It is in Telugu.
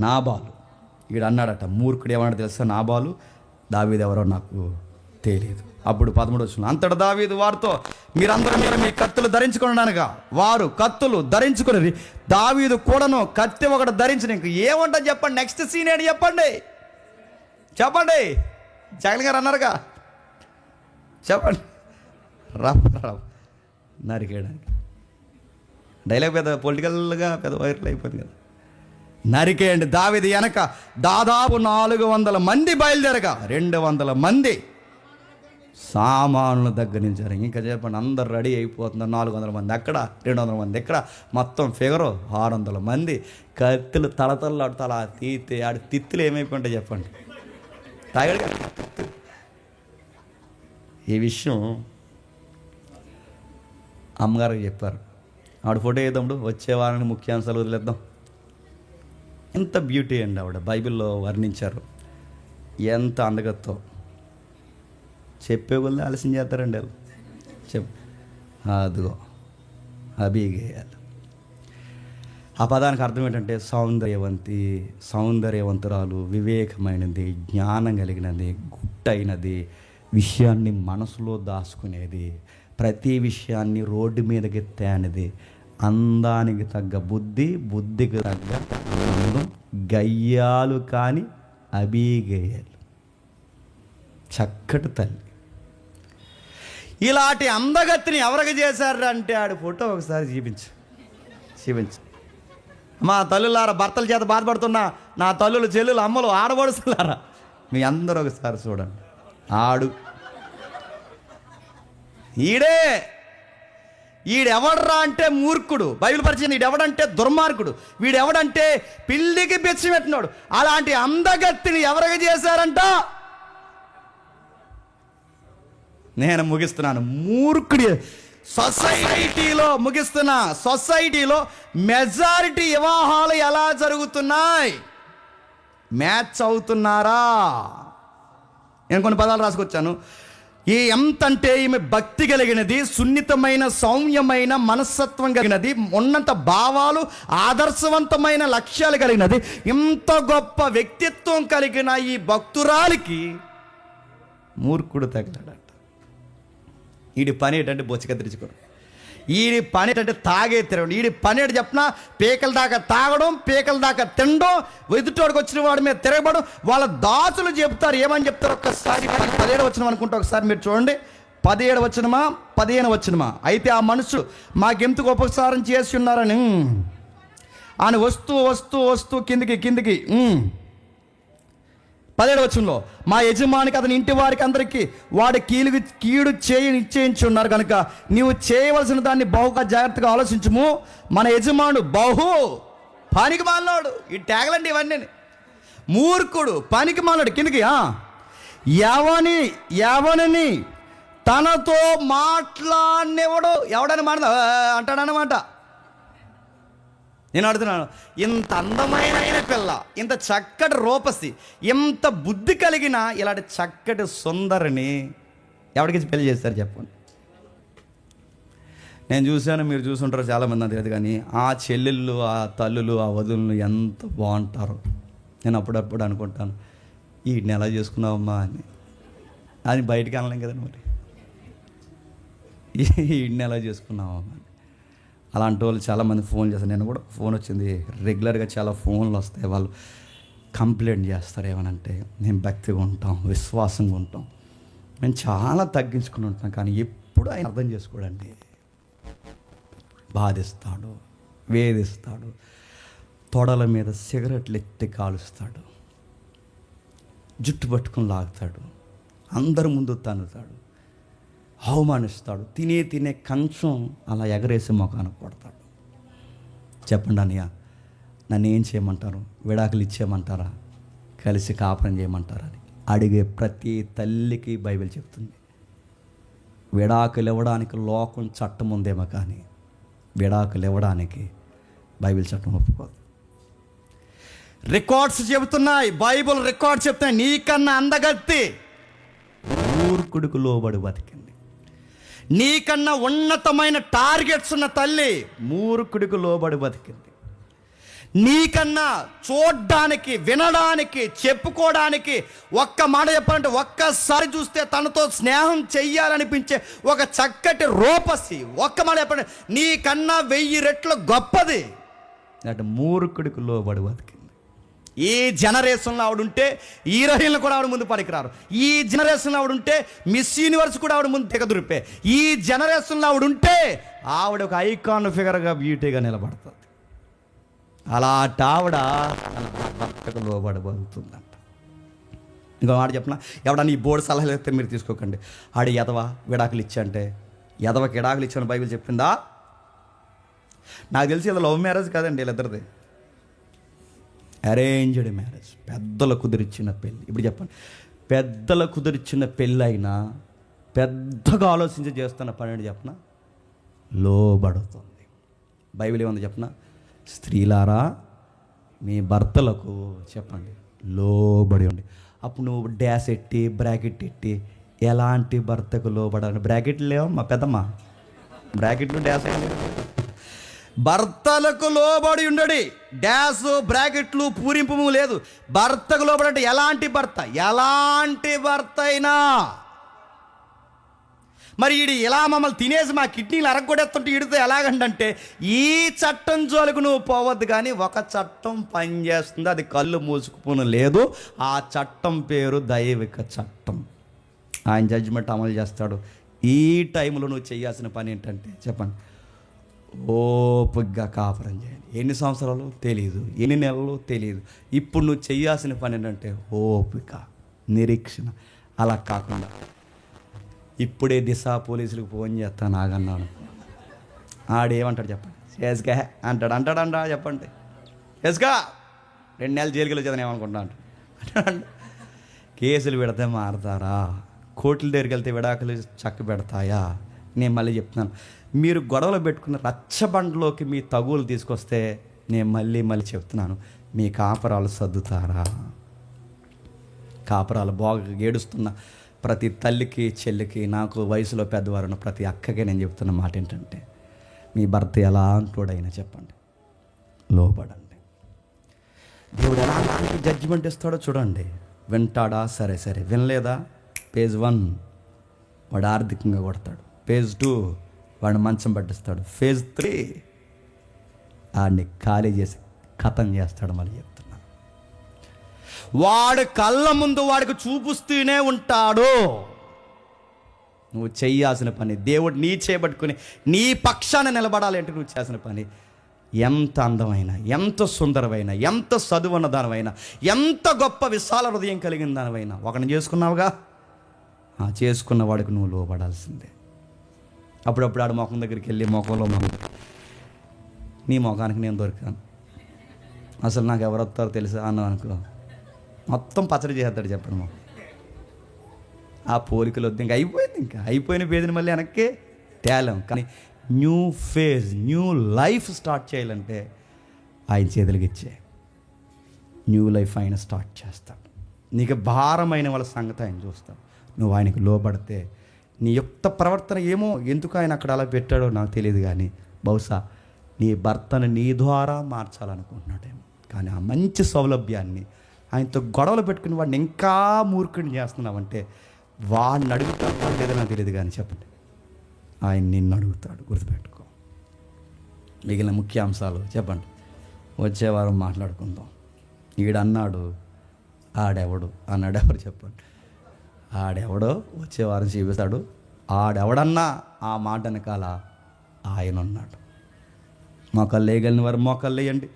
నాబాలు ఈడు అన్నాడట, మూర్ఖుడు ఏమన్నాడు తెలుసా? నాబాలు, దావీదు ఎవరో నాకు తెలియదు. అప్పుడు 13 వచనం, అంతటా దావీదు వారితో, మీరందరూ మీ కత్తులు ధరించుకున్నానుగా. వారు కత్తులు ధరించుకుని, దావీదు కూడాను కత్తి ఒకటి ధరించిన. ఇంక ఏమంటా చెప్పండి, నెక్స్ట్ సీన్ ఏంటి చెప్పండి, చెప్పండి. జగన్ గారు అన్నారుగా, చెప్పండి. రా నరికేయడానికి డైలాగ్ పెద్ద పొలిటికల్గా పెద్ద వైరల్ అయిపోయింది కదా. నరికేయండి. దావీదు వెనక దాదాపు 400 మంది బయలుదేరగా 200 మంది సామాన్ల దగ్గర నుంచి. ఇంకా చెప్పండి, అందరు రెడీ అయిపోతున్నారు. 400 మంది అక్కడ, 200 మంది ఇక్కడ, మొత్తం ఫిగరు 600 మంది. కత్తులు తలతల్లాడుతా అలా తీతే ఆడి తిత్తులు ఏమైపోయింటాయి చెప్పండి. తాగడు. ఈ విషయం అమ్మగారికి చెప్పారు. ఆవిడ ఫోటో వేద్దాం, వచ్చే వారానికి ముఖ్యాంశాలు వదిలేద్దాం. ఎంత బ్యూటీ అండి ఆవిడ, బైబిల్లో వర్ణించారు. ఎంత అందగత్తో చెప్పే కొద్ది ఆలస్యం చేస్తారండి వాళ్ళు. అదిగో అబీగేయాలి. ఆ పదానికి అర్థం ఏంటంటే సౌందర్యవంతురాలు, వివేకమైనది, జ్ఞానం కలిగినది, గుట్టైనది, విషయాన్ని మనసులో దాచుకునేది, ప్రతి విషయాన్ని రోడ్డు మీదకి తేనిది, అందానికి తగ్గ బుద్ధి, బుద్ధికి తగ్గ అందం, గయ్యాలు కాని అబీగేయాలు, చక్కటి తల్లి. ఇలాంటి అందగత్తిని ఎవరికి చేశారంటే ఆడి ఫోటో ఒకసారి చూపించు. మా తల్లులారా, భర్తల చేత బాధపడుతున్నా నా తల్లులు, చెల్లులు, అమ్మలు, ఆడబడుతున్నారా, మీ అందరూ ఒకసారి చూడండి. ఆడు ఈడెవడ్రా అంటే మూర్ఖుడు. బైబిల్ పరిచయం, ఈడెవడంటే దుర్మార్గుడు, వీడెవడంటే పిల్లికి బెచ్చి పెట్టినాడు. అలాంటి అందగత్తిని ఎవరికి చేశారంట? నేను ముగిస్తున్నాను. మూర్ఖుడి సొసైటీలో మెజారిటీ వివాహాలు ఎలా జరుగుతున్నాయి? మ్యాచ్ అవుతున్నారా? నేను కొన్ని పదాలు రాసుకొచ్చాను. ఎంతంటే ఈమె భక్తి కలిగినది, సున్నితమైన, సౌమ్యమైన మనస్తత్వం కలిగినది, ఉన్నత భావాలు, ఆదర్శవంతమైన లక్ష్యాలు కలిగినది, ఇంత గొప్ప వ్యక్తిత్వం కలిగిన ఈ భక్తురాలికి మూర్ఖుడు తగిలాడట. వీడి పని ఏంటంటే బొచ్చిక తెరుచుకోవడం, వీడి పని ఏంటంటే తాగే తిరగడం, వీడి పని ఏంటి చెప్పిన పీకల దాకా తాగడం, పీకల దాకా తినడం, ఎదుటోడికి వచ్చిన వాడి మీద తిరగబడం. వాళ్ళ దాసులు చెప్తారు, ఏమని చెప్తారు? ఒక్కసారి 17 వచనం అనుకుంటా, ఒకసారి మీరు చూడండి. 17 వచనమా 15 వచనమా? అయితే ఆ మనుషులు మాకెందుకు ఉపసారం చేసి ఉన్నారని ఆయన వస్తూ కిందికి 17 వచనంలో, మా యజమానికి అతని ఇంటి వారికి అందరికీ వాడి కీడు నిశ్చయించి ఉన్నారు కనుక నీవు చేయవలసిన దాన్ని బహుగా జాగ్రత్తగా ఆలోచించుము. మన యజమానుడు బహు పనికి మాలినాడు. ఈ ట్యాగలండి ఇవన్నీ. మూర్ఖుడు, పనికి మాలినాడు. కిందికి ఎవరిని తనతో మాట్లాడినవాడు ఎవడని మాట అంటాడనమాట. నేను అడుగుతున్నాను, ఇంత అందమైన పిల్ల, ఇంత చక్కటి రూపసి, ఇంత బుద్ధి కలిగిన ఇలాంటి చక్కటి సుందరిని ఎవరికి పెళ్లి చేస్తారు చెప్పండి? నేను చూశాను, మీరు చూసుంటారు చాలామంది, నాకు తెలియదు. కానీ ఆ చెల్లెళ్ళు, ఆ తల్లులు, ఆ వదులు ఎంత బాగుంటారు. నేను అప్పుడప్పుడు అనుకుంటాను, వీటిని ఎలా చేసుకున్నావమ్మా అని. అది బయటికి అనలేం కదండి, మరి వీటిని ఎలా చేసుకున్నావమ్మా అని. అలాంటి వాళ్ళు చాలామంది ఫోన్ చేస్తారు. నేను కూడా ఫోన్ వచ్చింది, రెగ్యులర్గా చాలా ఫోన్లు వస్తాయి. వాళ్ళు కంప్లైంట్ చేస్తారు, ఏమనంటే మేము భక్తిగా ఉంటాం, విశ్వాసంగా ఉంటాం, మేము చాలా తగ్గించుకుని ఉంటాం, కానీ ఎప్పుడు ఆయన అర్థం చేసుకోడండి. బాధిస్తాడు, వేధిస్తాడు, తొడల మీద సిగరెట్లు ఎత్తి కాలుస్తాడు, జుట్టు పట్టుకుని లాగుతాడు, అందరి ముందు తన్నుతాడు, అవమానిస్తాడు, తినే కంచం అలా ఎగరేసి మొఖానికి కొడతాడు. చెప్పండి అన్నయ్య, నన్ను ఏం చేయమంటారు? విడాకులు ఇచ్చేయమంటారా? కలిసి కాపురం చేయమంటారా అని అడిగే ప్రతి తల్లికి బైబిల్ చెప్తుంది. విడాకులు ఇవ్వడానికి లోకం చట్టం ఉందేమో, కానీ విడాకులు ఇవ్వడానికి బైబిల్ చట్టం ఒప్పుకోదు. రికార్డ్స్ చెబుతున్నాయి, బైబిల్ రికార్డ్స్ చెప్తున్నాయి, నీకన్నా అందగత్తి మూర్ఖుడికి లోబడి బతికింది. నీకన్నా ఉన్నతమైన టార్గెట్స్ ఉన్న తల్లి మూర్ఖుడికి లోబడి బతికింది. నీకన్నా చూడ్డానికి, వినడానికి, చెప్పుకోవడానికి, ఒక్క మాట చెప్పాలంటే ఒక్కసారి చూస్తే తనతో స్నేహం చెయ్యాలనిపించే ఒక చక్కటి రూపసి, ఒక్క మాట చెప్పండి, నీకన్నా 1000 రెట్లు గొప్పది. అంటే మూర్ఖుడికి లోబడి బతికింది. ఈ జనరేషన్లో ఆవిడుంటే హీరోయిన్లు కూడా ఆవిడ ముందు పనికిరారు. ఈ జనరేషన్లో ఆవిడుంటే మిస్ యూనివర్స్ కూడా ఆవిడ ముందు తెగదురిపే. ఈ జనరేషన్లో ఆవిడుంటే ఆవిడ ఒక ఐకాన్ ఫిగర్గా బ్యూటీగా నిలబడుతుంది. అలాంటి ఆవిడ తన భర్తకు లోబడి బతుకుతుందంట. ఇంకో మాట చెప్పిన, ఎవడన్నా ఈ బోర్డు సలహాలు ఇస్తే మీరు తీసుకోకండి. ఆడి ఎదవ విడాకులు ఇచ్చంటే, ఎదవకి విడాకులు ఇచ్చాను బైబిల్ చెప్పిందా? నాకు తెలిసి ఇది లవ్ మ్యారేజ్ కాదండి, వీళ్ళిద్దరిది అరేంజ్డ్ మ్యారేజ్, పెద్దల కుదిరిచ్చిన పెళ్ళి. ఇప్పుడు చెప్పండి, పెద్దల కుదిరిచ్చిన పెళ్ళి అయినా పెద్దగా ఆలోచించి చేస్తున్న పని ఏంటి చెప్పిన? లోబడుతుంది. బైబిల్ ఏముంది చెప్పిన? స్త్రీలారా మీ భర్తలకు చెప్పండి లోబడి ఉండి. అప్పుడు నువ్వు డ్యాష్ ఎట్టి బ్రాకెట్ ఎట్టి ఎలాంటి భర్తకు లోబడాలి? బ్రాకెట్లు లేవా మా పెద్దమ్మ? బ్రాకెట్లు డ్యాష్ అయ్యండి. భర్తలకు లోబడి ఉండడి, డ్యాష్ బ్రాకెట్లు పూరింపు లేదు. భర్తకు లోబడి అంటే ఎలాంటి భర్త? ఎలాంటి భర్త అయినా. మరి ఈడు ఇలా మమ్మల్ని తినేసి మా కిడ్నీలు అరగొడేస్తుంటే ఈడితో ఎలాగంటే, ఈ చట్టం జోలికి నువ్వు పోవద్దు, కానీ ఒక చట్టం పనిచేస్తుంది, అది కళ్ళు మూసుకుపోను లేదు. ఆ చట్టం పేరు దైవిక చట్టం. ఆయన జడ్జిమెంట్ అమలు చేస్తాడు. ఈ టైంలో నువ్వు చేయాల్సిన పని ఏంటంటే చెప్పండి, ఓపికగా కాపురం చేయాలి. ఎన్ని సంవత్సరాలు తెలియదు, ఎన్ని నెలలు తెలియదు. ఇప్పుడు నువ్వు చేయాల్సిన పని ఏంటంటే ఓపిక, నిరీక్షణ. అలా కాకుండా ఇప్పుడే దిశ పోలీసులకు ఫోన్ చేస్తాను ఆగన్నాను, ఆడేమంటాడు చెప్పండి, చేసుగా అంటాడంటా చెప్పండి, చేసుగా 2 నెలలు జైలుకి వచ్చేదని ఏమనుకుంటా అంటాడు. కేసులు పెడితే మారతారా? కోర్టుల దగ్గరికి వెళ్తే విడాకులు చక్క పెడతాయా? నేను మళ్ళీ చెప్తున్నాను, మీరు గొడవలు పెట్టుకున్న రచ్చబండలోకి మీ తగులు తీసుకొస్తే నేను మళ్ళీ చెప్తున్నాను, మీ కాపరాలు సర్దుతారా? కాపరాలు బాగా ఏడుస్తున్న ప్రతి తల్లికి, చెల్లికి, నాకు వయసులో పెద్దవారున్న ప్రతి అక్కకి నేను చెప్తున్న మాట ఏంటంటే, మీ భర్త ఎలా అంటోడైనా చెప్పండి లోబడండి. దేవుడు ఎలాంటి జడ్జిమెంట్ ఇస్తాడో చూడండి. వింటాడా? సరే, వినలేదా? పేజ్ 1 వాడు ఆర్థికంగా కొడతాడు. పేజ్ 2 వాడిని మంచం పట్టిస్తాడు. పేజ్ 3 వాడిని ఖాళీ చేసి ఖతం చేస్తాడు. మళ్ళీ చెప్తున్నాను, వాడు కళ్ళ ముందు వాడికి చూపిస్తూనే ఉంటాడు. నువ్వు చెయ్యాల్సిన పని, దేవుడు నీ చేయబట్టుకుని నీ పక్షాన నిలబడాలి అంటే నువ్వు చేయాల్సిన పని, ఎంత అందమైన, ఎంత సుందరమైన, ఎంత చదువున్న దానివైనా, ఎంత గొప్ప విశాల హృదయం కలిగిన దానివైనా ఒకరిని చేసుకున్నావుగా, చేసుకున్న వాడికి నువ్వు లోబడాల్సిందే. అప్పుడప్పుడు ఆడు ముఖం దగ్గరికి వెళ్ళి ముఖంలో నీ ముఖానికి నేను దొరికాను, అసలు నాకు ఎవరు వస్తారో తెలుసా అన్నావు అనుకో, మొత్తం పచ్చడి చేస్తాడు చెప్పండి. మాకు ఆ పోలికలు వద్దు, ఇంకా అయిపోయిన పేజీని మళ్ళీ వెనక్కి తేలేం. కానీ new phase, new life start చేయాలంటే ఆయన చేతులకి ఇచ్చే న్యూ లైఫ్ ఆయన స్టార్ట్ చేస్తాడు. నీకు భారమైన వాళ్ళ సంగతి ఆయన చూస్తాడు. నువ్వు ఆయనకు లోబడితే నీ యొక్క ప్రవర్తన ఏమో, ఎందుకు ఆయన అక్కడ అలా పెట్టాడో నాకు తెలియదు, కానీ బహుశా నీ భర్తను నీ ద్వారా మార్చాలనుకుంటున్నాడేమో. కానీ ఆ మంచి సౌలభ్యాన్ని ఆయనతో గొడవలు పెట్టుకుని వాడిని ఇంకా మూర్ఖుడిని చేస్తున్నావంటే వాడిని అడుగుతాడు లేదో నాకు తెలియదు, కానీ చెప్పండి ఆయన నిన్ను అడుగుతాడు. గుర్తుపెట్టుకో. మిగిలిన ముఖ్యాంశాలు చెప్పండి వచ్చే వారం మాట్లాడుకుందాం. ఈడన్నాడు ఆడెవడు అన్నాడు, ఎవరు చెప్పండి? ఆడెవడో వచ్చే వారం చూపిస్తాడు. ఆడెవడన్నా ఆ మాట వెనకాల ఆయన ఉన్నాడు. మోకాళ్ళు వేయగలిగిన వారు మోకాళ్ళు వేయండి.